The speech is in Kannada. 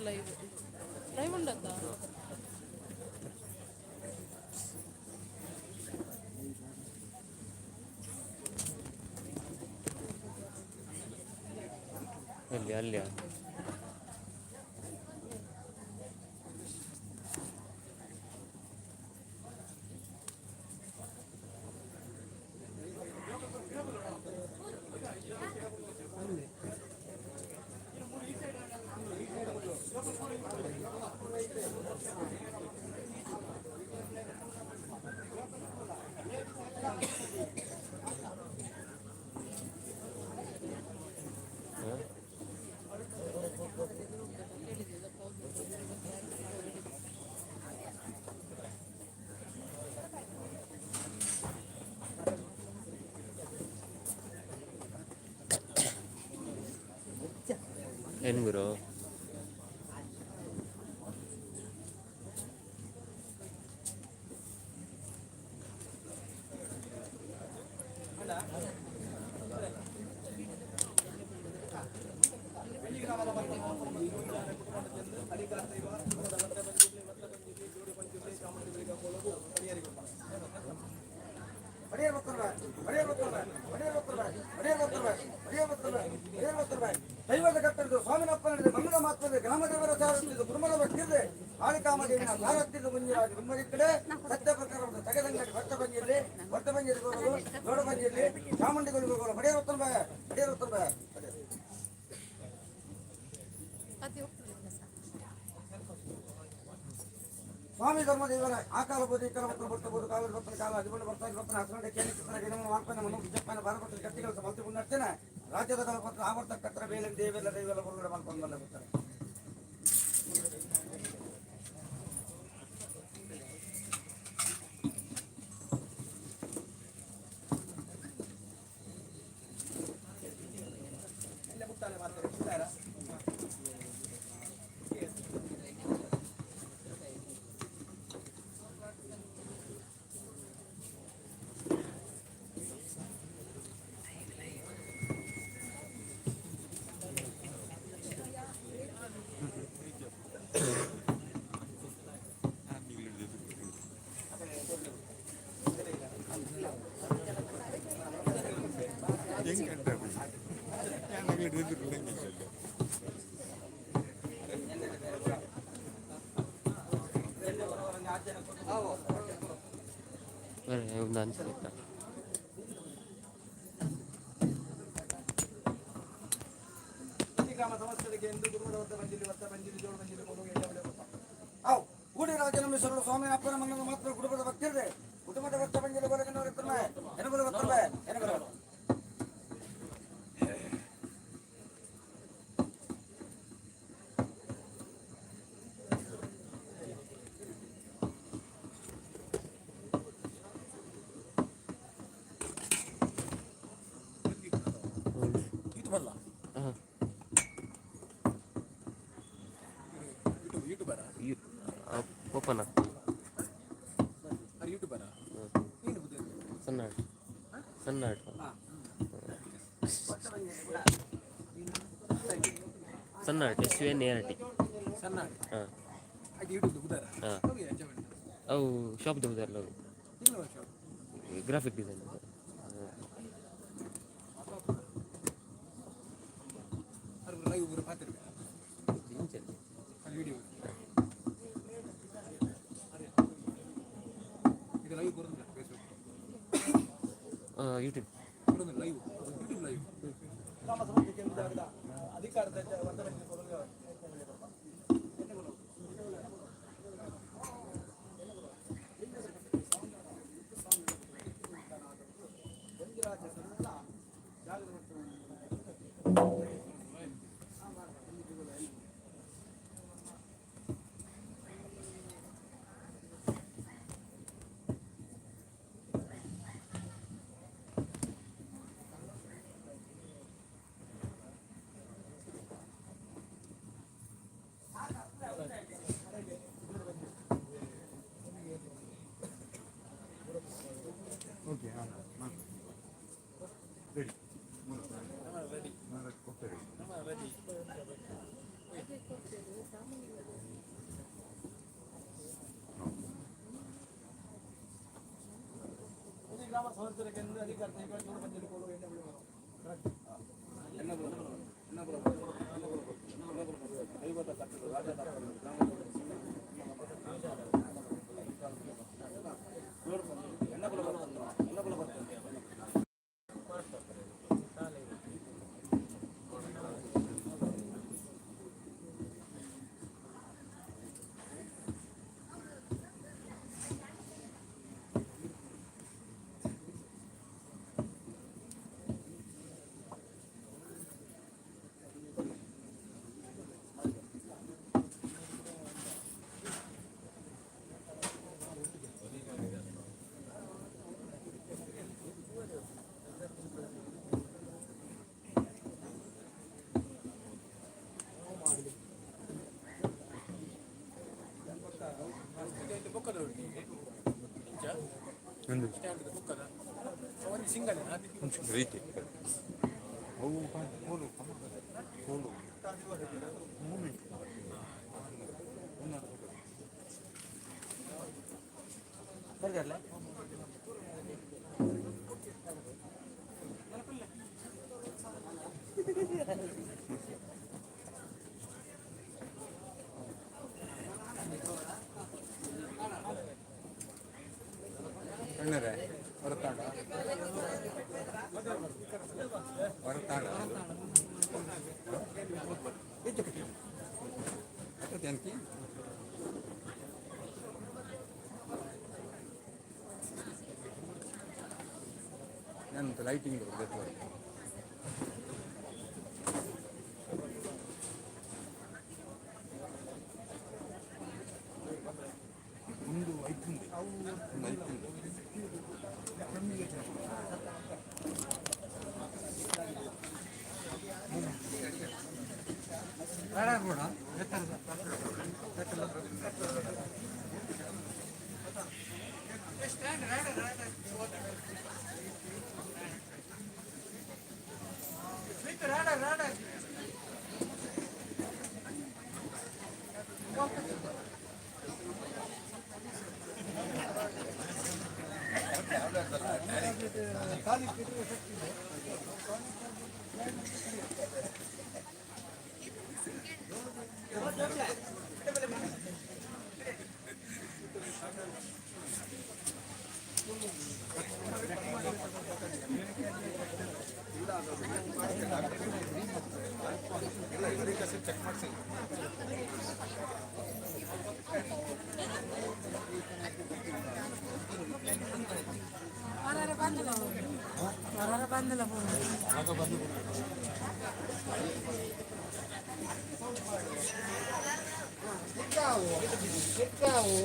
ಲೈವ್ ಉಂಡತ್ತ ಅಲ್ಲಿ ಅಲ್ಲಿಯ ಏನು ಗುರು ದೈವದ ಕತ್ತರಿದು ಸ್ವಾಮಿನಪ್ಪ ನಡೆದು ಮಂಗಳ ಮಾತ್ರದ ಗ್ರಾಮದೇವರ ಸಾರುತ್ತಿದ್ದು ಕುಟುಂಬದ ಭಕ್ತಿರ್ದೆ ಆಳಿಕಾಮದೇವಿನ ಸಾರತ್ತಿದ್ದು ಮುಂಜಿರಾಜು ಗುಮ್ಮದಿ ಕಡೆ ಸತ್ಯ ಪ್ರಕಾರ ತಗದಂಗಡಿ ಭಕ್ತ ಬಂಜಿರ್ಲಿ ಹೋಗೋದು ದೊಡ್ಡ ಬಂಜಿರ್ಲಿ ಚಾಮುಂಡಿಗಳಿಗೆ ಹೋಗೋದು ಬಡಿಯರ್ ಉತ್ತರ ಸ್ವಾಮಿ ಧರ್ಮದೇವರ ಆ ಕಾಲ ಬೋದು ಈ ಕಾಲ ಬರ್ಬೋದು ಕಾಲ ಬರ್ತಾನೆ ಕಾಲ ಹದಿಮೂರು ಬರ್ತಾನೆ ಬರ್ತಾನೆ ಹಸರಂಡೆ ಕೇಳಿ ಮಾಡ್ತಾನೆ ಮನು ಜಪ್ಪನ ಭಾರತ ಗಟ್ಟಿಗಳ ಮಲ್ತಿ ನಡ್ತೇನೆ ರಾಜ್ಯದ ಪತ್ರ ಆವರ್ತ ಕತ್ರ ಬೇಲೆ ದೇವೆಲ್ಲ ದೈವೆಲ್ಲ ಹೊರಗಡೆ ಮಾಡ್ಕೊಂಡು ಬಂದ ಬರ್ತಾರೆ ಒಂದು ಅನ್ಸುತ್ತಾ ಗ್ರಾಮ ಸಮಸ್ಯೆಗೆ ಎಂದು ಗುರುಮದ ಹೊತ್ತ ಬಂಜಿಲಿ ಜೋಡು ಬಂಜಿಲಿ ಕೂಡಿ ರಾಜನಂಬಿಸಲು ಸ್ವಾಮಿ ಅಪ್ಪನ ಮನ್ನನ್ನು ಮಾತ್ರ ಕುಟುಂಬದ ಭಕ್ತಿರ್ದೆ ಕುಟುಂಬದ ಭಕ್ತ ಬಂಜಿಲಿ ಬರಗಿನವರಿರ್ತಾರೆ ಎನಬರು ಗೊತ್ತಲ್ಲ ಎನಬರು ಓಪನ್ ಸಣ್ಣ ಸಣ್ಣ ಸಣ್ಣ SUNART ಹಾಂ ಅವು ಶಾಪ್ ದೌದಲ್ಲ ಅವು ಗ್ರಾಫಿಕ್ ಡಿಸೈನ್ ಯೂಟ್ಯೂಬ್ ಗ್ರಾಮ ಸಂಸ್ಥೆ ಕೇಂದ್ರ ಅಧಿಕಾರ ನೋಡು ಬಂದಿಲ್ಲ ಕೊಡು ಎಣ್ಣೆ ಬಿಡು ಎಣ್ಣೆ ಬಿಡು ಎಣ್ಣೆ ಬಿಡು ಐವತ್ತು ಕಟ್ಟಲು ರಾಜ ಎಣ್ಣೆ ಬಿಡು ಬರ್ತದೆ ಸಿಂಗಲ್ ರೀತಿ ಬರ್ಗಲ್ಲ ಕಣ್ಣರೆ ಹೊರತಾಡ ಹೊರತಾಡ ಜನಕಿ ನಾನು ಲೈಟಿಂಗ್ ಬರ್ತದೆ ಒಂದು ಐತಿಂದು ಒಂದು ಐತಿಂದು ಕೂಡ ಚೆಕ್ ಮಾಡಿಸಿ ಬಂದಿಲ್ಲ ಸಿಕ್ಕಾವು